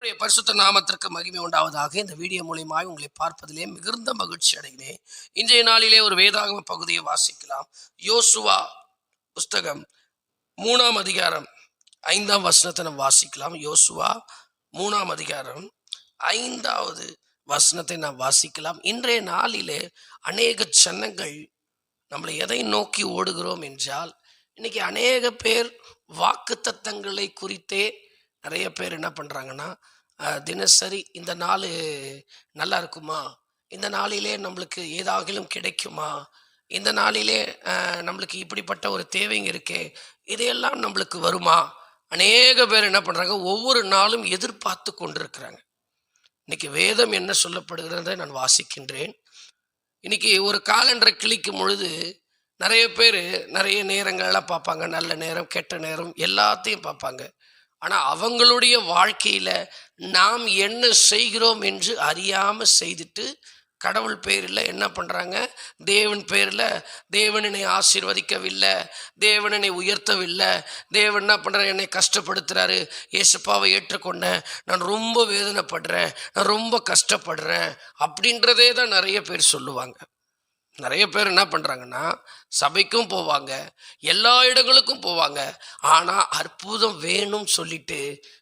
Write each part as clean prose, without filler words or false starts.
பரிசுத்த நாமத்திற்கு மகிமை உண்டாவதாக. இந்த வீடியோ மூலியமாய் உங்களை பார்ப்பதிலே மிகுந்த மகிழ்ச்சி அடைகிறேன். இன்றைய நாளிலே ஒரு வேதாகம பகுதியை வாசிக்கலாம். யோசுவா புஸ்தகம் 3ஆம் அதிகாரம் 5ஆம் வசனத்தை நாம் வாசிக்கலாம். யோசுவா 3ஆம் அதிகாரம் 5வது வசனத்தை நாம் வாசிக்கலாம். இன்றைய நாளிலே அநேக ஜனங்கள் நம்மளை எதை நோக்கி ஓடுகிறோம் என்றால், இன்னைக்கு அநேக பேர் வாக்கு தத்தங்களை குறித்தே நிறைய பேர் என்ன பண்ணுறாங்கன்னா, தினசரி இந்த நாள் நல்லா இருக்குமா, இந்த நாளிலே நம்மளுக்கு ஏதாகிலும் கிடைக்குமா, இந்த நாளிலே நம்மளுக்கு இப்படிப்பட்ட ஒரு தேவைங்க இருக்கே, இதையெல்லாம் நம்மளுக்கு வருமா, அநேக பேர் என்ன பண்ணுறாங்க, ஒவ்வொரு நாளும் எதிர்பார்த்து கொண்டிருக்கிறாங்க. இன்னைக்கு வேதம் என்ன சொல்லப்படுகிறதை நான் வாசிக்கின்றேன். இன்னைக்கு ஒரு காலண்டரை கிளிக்கும் பொழுது நிறைய பேர் நிறைய நேரங்கள்லாம் பார்ப்பாங்க. நல்ல நேரம், கெட்ட நேரம் எல்லாத்தையும் பார்ப்பாங்க. ஆனால் அவங்களுடைய வாழ்க்கையில் நாம் என்ன செய்கிறோம் என்று அறியாமல் செய்துட்டு, கடவுள் பேரில் என்ன பண்ணுறாங்க, தேவன் பேரில் தேவன் என்னை ஆசீர்வதிக்கவில்லை, தேவன் என்னை உயர்த்தவில்லை, தேவன் என்ன பண்ணுறாரு, என்னை கஷ்டப்படுத்துகிறாரு, ஏசப்பாவை ஏற்றுக்கொண்டேன், நான் ரொம்ப வேதனைப்படுறேன், நான் ரொம்ப கஷ்டப்படுறேன் அப்படின்றதே தான் நிறைய பேர் சொல்லுவாங்க. நிறைய பேர் என்ன பண்ணுறாங்கன்னா, சபைக்கும் போவாங்க, எல்லா இடங்களுக்கும் போவாங்க, ஆனால் அற்புதம் வேணும்னு சொல்லிட்டு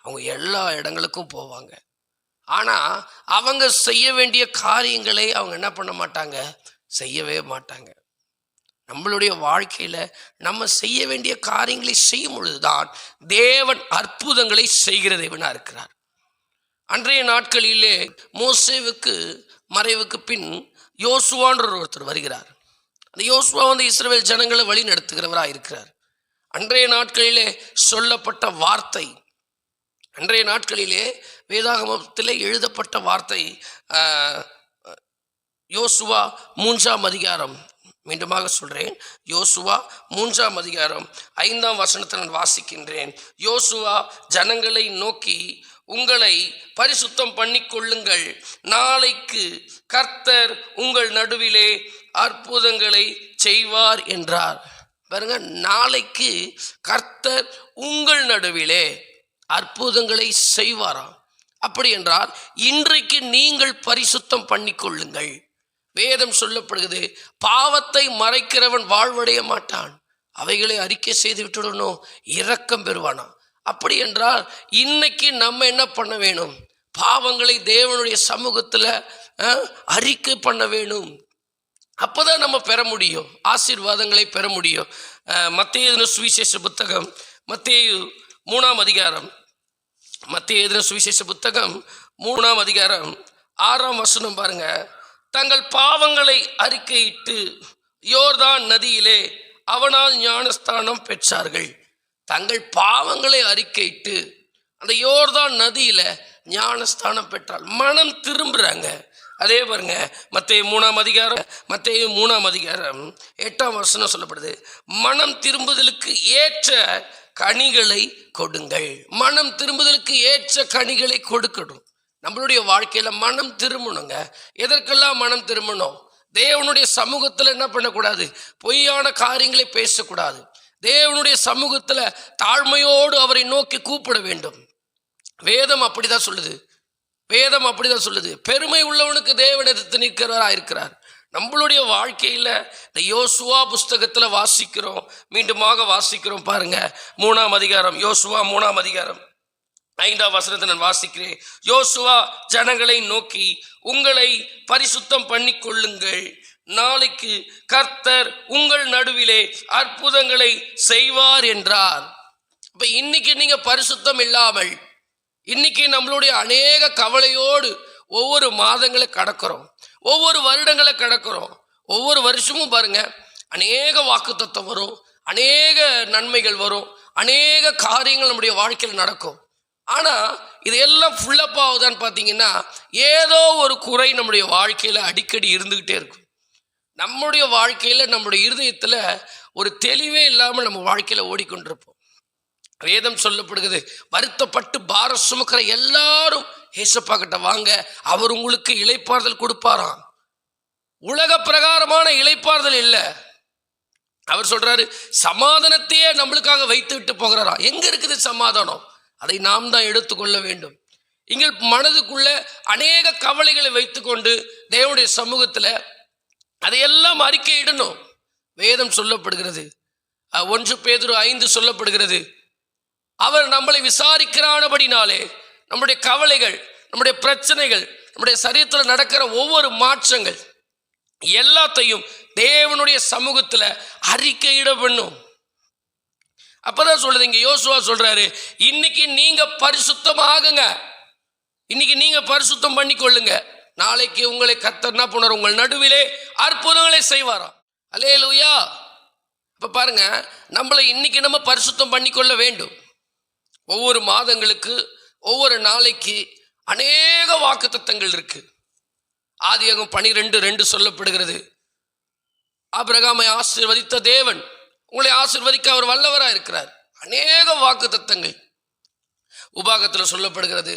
அவங்க எல்லா இடங்களுக்கும் போவாங்க. ஆனால் அவங்க செய்ய வேண்டிய காரியங்களை அவங்க என்ன பண்ண மாட்டாங்க, செய்யவே மாட்டாங்க. நம்மளுடைய வாழ்க்கையில் நம்ம செய்ய வேண்டிய காரியங்களை செய்யும் பொழுதுதான் தேவன் அற்புதங்களை செய்கிற தேவனாக இருக்கிறார். அன்றைய நாட்களிலே மோசேவுக்கு மறைவுக்கு பின் யோசுவான்ற ஒருத்தர் வருகிறார். அந்த யோசுவா இஸ்ரவேல் ஜனங்களை வழி நடத்துகிறவராக இருக்கிறார். அன்றைய நாட்களிலே சொல்லப்பட்ட வார்த்தை, அன்றைய நாட்களிலே வேதாகமத்திலே எழுதப்பட்ட வார்த்தை, யோசுவா 3ஆம் அதிகாரம், மீண்டுமாக சொல்கிறேன், யோசுவா 3ஆம் அதிகாரம் 5ஆம் வசனத்தை நான் வாசிக்கின்றேன். யோசுவா ஜனங்களை நோக்கி, உங்களை பரிசுத்தம் பண்ணிக்கொள்ளுங்கள், நாளைக்கு கர்த்தர் உங்கள் நடுவிலே அற்புதங்களை செய்வார் என்றார். பாருங்க, நாளைக்கு கர்த்தர் உங்கள் நடுவிலே அற்புதங்களை செய்வாராம். அப்படி என்றால் இன்றைக்கு நீங்கள் பரிசுத்தம் பண்ணிக்கொள்ளுங்கள். வேதம் சொல்லப்படுகிறது, பாவத்தை மறைக்கிறவன் வாழ்வடைய மாட்டான், அவைகளை அறிக்கை செய்து விட்டுடணும், இரக்கம் பெறுவானா. அப்படி என்றால் இன்னைக்கு நம்ம என்ன பண்ண வேணும், பாவங்களை தேவனுடைய சமூகத்தில் அறிக்கை பண்ண வேணும். அப்போதான் நம்ம பெற முடியும், ஆசீர்வாதங்களை பெற முடியும். மத்தேயு சுவிசேஷ புத்தகம், மத்தேயு 3ஆம் அதிகாரம், மத்தேயு சுவிசேஷ புத்தகம் 3ஆம் அதிகாரம் 6ஆம் வசனம் பாருங்க. தங்கள் பாவங்களை அறிக்கையிட்டு யோர்தான் நதியிலே அவனால் ஞானஸ்தானம் பெற்றார்கள். தங்கள் பாவங்களை அறிக்கையிட்டு அந்த யோர்தான் நதியில ஞானஸ்தானம் பெற்றால் மனம் திரும்புறாங்க. அதே பாருங்க, மத்தேயு 3ஆம் அதிகாரம், மத்தேயு 3ஆம் அதிகாரம் 8ஆம் வசனம் சொல்லப்படுது, மனம் திரும்புதலுக்கு ஏற்ற கனிகளை கொடுங்கள். மனம் திரும்புதலுக்கு ஏற்ற கனிகளை கொடுக்கணும். நம்மளுடைய வாழ்க்கையில மனம் திரும்பணுங்க. எதற்கெல்லாம் மனம் திரும்பணும்? தேவனுடைய சமூகத்தில் என்ன பண்ணக்கூடாது, பொய்யான காரியங்களை பேசக்கூடாது. தேவனுடைய சமூகத்தில் தாழ்மையோடு அவரை நோக்கி கூப்பிட வேண்டும். வேதம் அப்படிதான் சொல்லுது, வேதம் அப்படிதான் சொல்லுது. பெருமை உள்ளவனுக்கு தேவன் எதிர்த்து நிற்கிறவராக இருக்கிறார். நம்மளுடைய வாழ்க்கையில் இந்த யோசுவா புஸ்தகத்தில் வாசிக்கிறோம், மீண்டுமாக வாசிக்கிறோம். பாருங்க, 3ஆம் அதிகாரம், யோசுவா 3ஆம் அதிகாரம் 5ஆம் வசனத்தை நான் வாசிக்கிறேன். யோசுவா ஜனங்களை நோக்கி, உங்களை பரிசுத்தம் பண்ணிக்கொள்ளுங்கள், நாளைக்கு கர்த்தர் உங்கள் நடுவிலே அற்புதங்களை செய்வார் என்றார். இப்ப இன்னைக்கு நீங்க பரிசுத்தம் இல்லாமல், இன்னைக்கு நம்மளுடைய அநேக கவலையோடு ஒவ்வொரு மாதங்களை கடக்கிறோம், ஒவ்வொரு வருடங்களை கடக்கிறோம். ஒவ்வொரு வருஷமும் பாருங்க, அநேக வாக்குத்தத்தம் வரும், அநேக நன்மைகள் வரும், அநேக காரியங்கள் நம்முடைய வாழ்க்கையில் நடக்கும். ஆனால் இதையெல்லாம் ஃபுல்லப் ஆகுதான்னு பார்த்தீங்கன்னா, ஏதோ ஒரு குறை நம்முடைய வாழ்க்கையில் அடிக்கடி இருந்துக்கிட்டே இருக்கும். நம்முடைய வாழ்க்கையில், நம்முடைய இருதயத்தில் ஒரு தெளிவே இல்லாமல் நம்ம வாழ்க்கையில் ஓடிக்கொண்டிருப்போம். வேதம் சொல்லப்படுகிறது, வருத்தப்பட்டு பாரம் சுமக்கிற எல்லாரும் ஏசப்பா கிட்ட வாங்க, அவர் உங்களுக்கு இளைப்பாறுதல் கொடுப்பாராம். உலக பிரகாரமான இளைப்பாறுதல் இல்லை. அவர் சொல்றாரு, சமாதானத்தையே நம்மளுக்காக வைத்து விட்டு போகிறாராம். எங்க இருக்குது சமாதானம்? அதை நாம் தான் எடுத்துக்கொள்ள வேண்டும். எங்கள் மனதுக்குள்ள அநேக கவலைகளை வைத்துக்கொண்டு தேவனுடைய சமூகத்துல அதையெல்லாம் அறிக்கையிடணும். வேதம் சொல்லப்படுகிறது, 1 பேதுரு 5 சொல்லப்படுகிறது, அவர் நம்மளை விசாரிக்கிறானபடினாலே நம்முடைய கவலைகள், நம்முடைய பிரச்சனைகள், நம்முடைய சரீரத்தில் நடக்கிற ஒவ்வொரு மாற்றங்கள் எல்லாத்தையும் தேவனுடைய சமூகத்துல அறிக்கையிட பண்ணும். அப்பதான் சொல்லுது, இங்க யோசுவா சொல்றாரு, இன்னைக்கு நீங்க பரிசுத்தமாகுங்க, இன்னைக்கு நீங்க பரிசுத்தம் பண்ணிக்கொள்ளுங்க, நாளைக்கு உங்களை கர்த்தர் என்ன பண்ணுவார், உங்கள் நடுவிலே அற்புதங்களை செய்வாராம். அல்லேலூயா. இப்ப பாருங்க, நம்மளை இன்னைக்கு நம்ம பரிசுத்தம் பண்ணிக்கொள்ள வேண்டும். ஒவ்வொரு மாதங்களுக்கு ஒவ்வொரு நாளைக்கு அநேக வாக்குத்தத்தங்கள் இருக்கு. ஆதியாகமம் 12:2 சொல்லப்படுகிறது, ஆபிரகாமை ஆசீர்வதித்த தேவன் உங்களை ஆசீர்வதிக்க அவர் வல்லவராக இருக்கிறார். அநேக வாக்குத்தத்தங்கள். உபாகத்தில் சொல்லப்படுகிறது,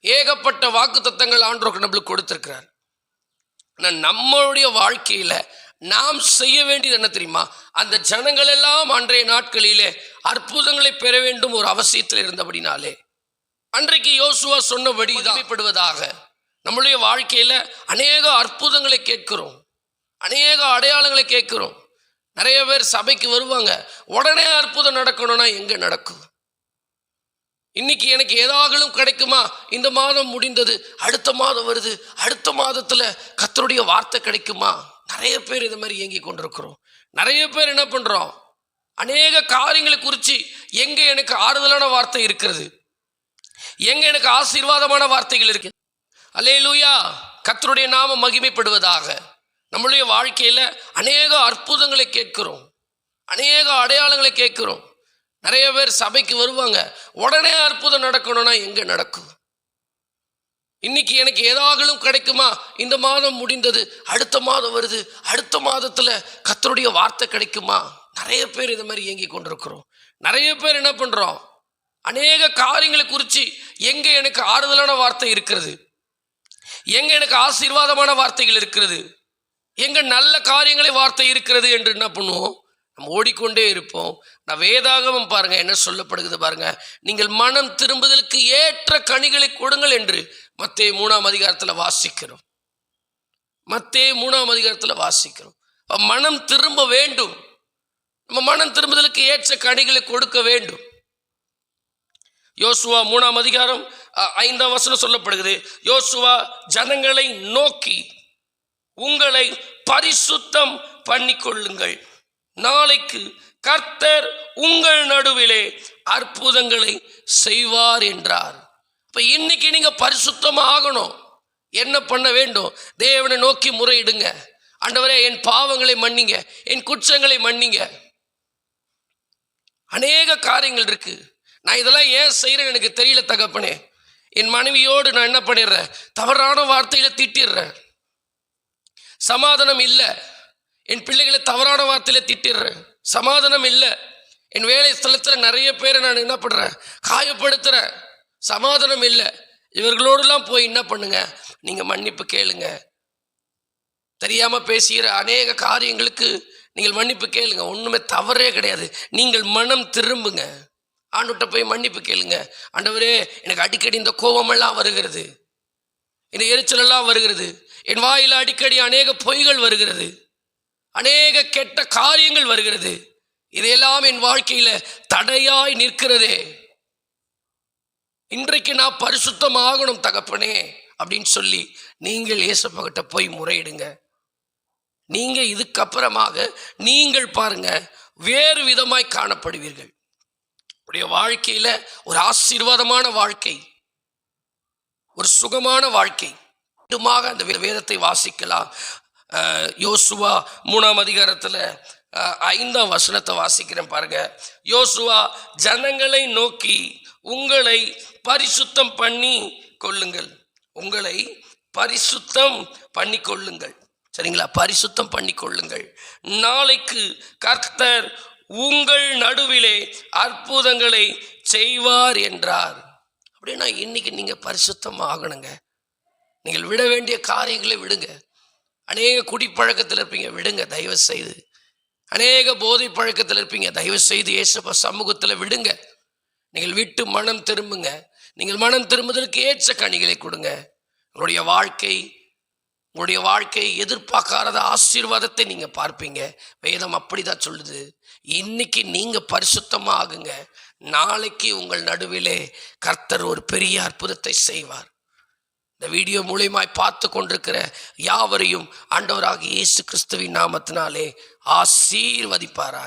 ஏகப்பட்ட வாக்குத்தத்தங்கள் ஆண்டவர் நம்மளுக்கு கொடுத்திருக்கிறார். ஆனால் நம்மளுடைய வாழ்க்கையில நாம் செய்ய வேண்டியது என்ன தெரியுமா? அந்த ஜனங்கள் எல்லாம் அன்றைய நாட்களிலே அற்புதங்களை பெற வேண்டும் ஒரு அவசியத்தில் இருந்தபடினாலே அன்றைக்கு யோசுவா சொன்னபடி மகிமைப்படுவதாக நம்மளுடைய வாழ்க்கையில அநேக அற்புதங்களை கேட்கிறோம், அநேக அடையாளங்களை கேட்கிறோம். நிறைய பேர் சபைக்கு வருவாங்க, உடனே அற்புதம் நடக்கணும்னா எங்க நடக்கும்? இன்னைக்கு எனக்கு ஏதாகலும் கிடைக்குமா, இந்த மாதம் முடிந்தது, அடுத்த மாதம் வருது, அடுத்த மாதத்துல கர்த்தருடைய வார்த்தை கிடைக்குமா? நிறைய பேர் இது மாதிரி இயங்கி கொண்டிருக்கிறோம். நிறைய பேர் என்ன பண்றோம், அநேக காரியங்களை குறித்து எங்க எனக்கு ஆறுதலான வார்த்தை இருக்கிறது, எங்க எனக்கு ஆசீர்வாதமான வார்த்தைகள் இருக்கு. அல்லேலூயா. கர்த்தருடைய நாமம் மகிமைப்படுவதாக. நம்மளுடைய வாழ்க்கையில அநேக அற்புதங்களை கேட்கிறோம், அநேக அடையாளங்களை கேட்கிறோம். நிறைய பேர் சபைக்கு வருவாங்க, உடனே அற்புதம் நடக்கணும்னா எங்க நடக்கும்? இன்னைக்கு எனக்கு ஏதாகலும் கிடைக்குமா, இந்த மாதம் முடிந்தது, அடுத்த மாதம் வருது, அடுத்த மாதத்துல கர்த்தருடைய வார்த்தை கிடைக்குமா? நிறைய பேர் இது மாதிரி இயங்கி கொண்டிருக்கிறோம். நிறைய பேர் என்ன பண்றோம், அநேக காரியங்களை குறித்து எங்க எனக்கு ஆறுதலான வார்த்தை இருக்கிறது, எங்க எனக்கு ஆசீர்வாதமான வார்த்தைகள் இருக்கிறது, எங்க நல்ல காரியங்களை வார்த்தை இருக்கிறது என்று என்ன பண்ணுவோம், நம்ம ஓடிக்கொண்டே இருப்போம். நான் வேதாகமம் பாருங்க என்ன சொல்லப்படுகிறது பாருங்க, நீங்கள் மனம் திரும்புதலுக்கு ஏற்ற கனிகளை கொடுங்கள் என்று மத்தேயு 3 வாசிக்கிறோம். மத்தேயு 3 வாசிக்கிறோம். மனம் திரும்ப வேண்டும், நம்ம மனம் திரும்புதலுக்கு ஏற்ற கனிகளை கொடுக்க வேண்டும். யோசுவா 3:5 சொல்லப்படுகிறது, யோசுவா ஜனங்களை நோக்கி உங்களை பரிசுத்தம் பண்ணிக்கொள்ளுங்கள், நாளைக்கு கர்த்தர் உங்கள் நடுவிலே அற்புதங்களை செய்வார் என்றார். இப்ப இன்னைக்கு நீங்க பரிசுத்தம் ஆகணும். என்ன பண்ண வேண்டும்? தேவனை நோக்கி முறையிடுங்க. ஆண்டவரே, என் பாவங்களை மன்னிங்க, என் குற்றங்களை மன்னிங்க. அநேக காரியங்கள் இருக்கு, நான் இதெல்லாம் ஏன் செய்யறேன் எனக்கு தெரியல தகப்பனே. என் மனைவியோடு நான் என்ன பண்ணிடுறேன், தவறான வார்த்தையில திட்டிடுறேன், சமாதானம் இல்லை. என் பிள்ளைகளை தவறான வார்த்தையில திட்டிடுறேன், சமாதானம் இல்லை. என் வேலை ஸ்தலத்தில் நிறைய பேரை நான் என்ன பண்றேன், காயப்படுத்துறேன், சமாதானம் இல்லை. இவர்களோடலாம் போய் என்ன பண்ணுங்க, நீங்க மன்னிப்பு கேளுங்க. தெரியாம பேசுகிற அநேக காரியங்களுக்கு நீங்கள் மன்னிப்பு கேளுங்க. ஒண்ணுமே தவறே கிடையாது. நீங்கள் மனம் திரும்புங்க, ஆண்டுகிட்ட போய் மன்னிப்பு கேளுங்க. ஆண்டவரே, எனக்கு அடிக்கடி இந்த கோபமெல்லாம் வருகிறது, இந்த எரிச்சல் எல்லாம் வருகிறது, என் வாயில அடிக்கடி அநேக பொய்கள் வருகிறது, அநேக கெட்ட காரியங்கள் வருகிறது, இதையெல்லாம் என் வாழ்க்கையில தடையாய் நிற்கிறதே. இன்றைக்கு நான் பரிசுத்தம் ஆகணும் தகப்பனே அப்படின்னு சொல்லி நீங்கள் இயேசுப்பா கிட்ட போய் முறையிடுங்க. நீங்க இதுக்கப்புறமாக நீங்கள் பாருங்க, வேறு விதமாய் காணப்படுவீர்கள். உடைய வாழ்க்கையில ஒரு ஆசீர்வாதமான வாழ்க்கை, ஒரு சுகமான வாழ்க்கை. அந்த வேதத்தை வாசிக்கலாம். யோசுவா 3:5 வாசிக்கிறேன் பாருங்க. யோசுவா ஜனங்களை நோக்கி உங்களை பரிசுத்தம் பண்ணி கொள்ளுங்கள், உங்களை பரிசுத்தம் பண்ணி கொள்ளுங்கள். சரிங்களா? பரிசுத்தம் பண்ணி கொள்ளுங்கள், நாளைக்கு கர்த்தர் உங்கள் நடுவிலே அற்புதங்களை செய்வார் என்றார். அப்படின்னா இன்னைக்கு நீங்க பரிசுத்தம் ஆகணுங்க. நீங்கள் விட வேண்டிய காரியங்களை விடுங்க. அநேக குடிப்பழக்கத்தில் இருப்பீங்க, விடுங்க தயவு செய்து. அநேக போதை பழக்கத்தில் இருப்பீங்க, தயவு செய்து இயேசுப்பா சமூகத்தில் விடுங்க. நீங்கள் விட்டு மனம் திரும்புங்க. நீங்கள் மனம் திரும்புதலுக்கு ஏற்ற கனிகளை கொடுங்க. உங்களுடைய வாழ்க்கை எதிர்பார்க்காத ஆசீர்வாதத்தை நீங்க பார்ப்பீங்க. வேதம் அப்படிதான் சொல்லுது. இன்னைக்கு நீங்க பரிசுத்தமா ஆகுங்க. நாளைக்கு உங்கள் நடுவிலே கர்த்தர் ஒரு பெரிய அற்புதத்தை செய்வார். இந்த வீடியோ மூலியமாய் பார்த்து கொண்டிருக்கிற யாவரையும் ஆண்டவராகிய இயேசு கிறிஸ்துவின் நாமத்தினாலே ஆசீர்வதிப்பாராக.